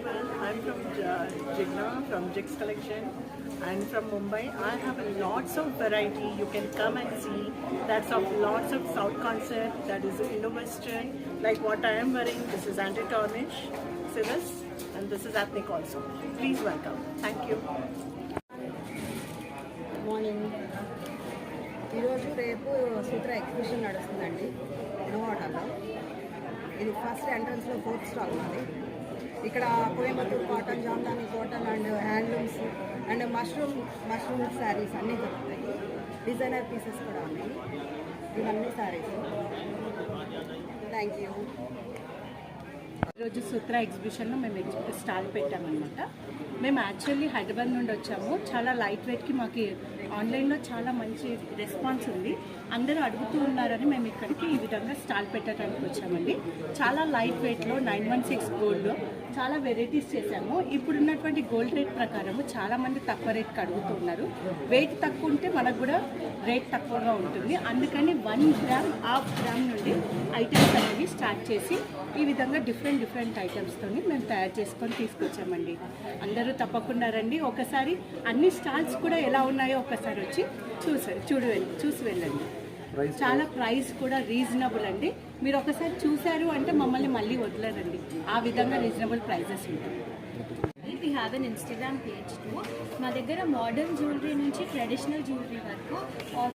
everyone. I'm from Jigna from Jigs Collection and from Mumbai. I have lots of variety. You can come and see. That's of lots of South concept. That is Indo-Western. Like what I am wearing. This is anti-tarnish, Silas, and this is ethnic also. Please welcome. Thank you. Morning ఈరోజు రేపు సూత్ర exhibition నడుస్తుందండి ఇన్నోవాటాలో. ఇది first ఎంట్రన్స్లో 4th stall ఉంది. ఇక్కడ Coimbatore cotton, Jamdani cotton and handlooms and mushroom saris అన్నీ దొరుకుతాయి. Designer pieces కూడా ఉన్నాయి. ఇవన్నీ శారీస్. Thank you. ఈరోజు సూత్ర ఎగ్జిబిషన్లో మేము స్టాల్ పెట్టామన్నమాట. మేము యాక్చువల్లీ హైదరాబాద్ నుండి వచ్చాము. చాలా లైట్ వెయిట్కి మాకు ఆన్లైన్లో చాలా మంచి రెస్పాన్స్ ఉంది. అందరూ అడుగుతూ ఉన్నారని మేము ఇక్కడికి ఈ విధంగా స్టాల్ పెట్టడానికి వచ్చామండి. చాలా లైట్ వెయిట్లో 916 గోల్డ్లో చాలా వెరైటీస్ చేశాము. ఇప్పుడున్నటువంటి గోల్డ్ రేట్ ప్రకారము చాలామంది తక్కువ రేట్కి అడుగుతూ ఉన్నారు. వెయిట్ తక్కువ ఉంటే మనకు కూడా రేట్ తక్కువగా ఉంటుంది. అందుకని 1 గ్రామ్, హాఫ్ గ్రామ్ నుండి ఐటమ్స్ అనేవి స్టార్ట్ చేసి ఈ విధంగా డిఫరెంట్ ఐటమ్స్తో మేము తయారు చేసుకొని తీసుకొచ్చామండి. అందరూ తప్పకుండా రండి. ఒకసారి అన్ని స్టాల్స్ కూడా ఎలా ఉన్నాయో ఒకసారి వచ్చి చూసి వెళ్ళండి. చాలా ప్రైస్ కూడా రీజనబుల్ అండి. మీరు ఒకసారి చూశారు అంటే మమ్మల్ని మళ్ళీ వదలరండి. ఆ విధంగా రీజనబుల్ ప్రైజెస్ ఉంటాయి. We have an Instagram page too. మా దగ్గర మోడర్న్ జ్యువెలరీ నుంచి ట్రెడిషనల్ జ్యువెలరీ వరకు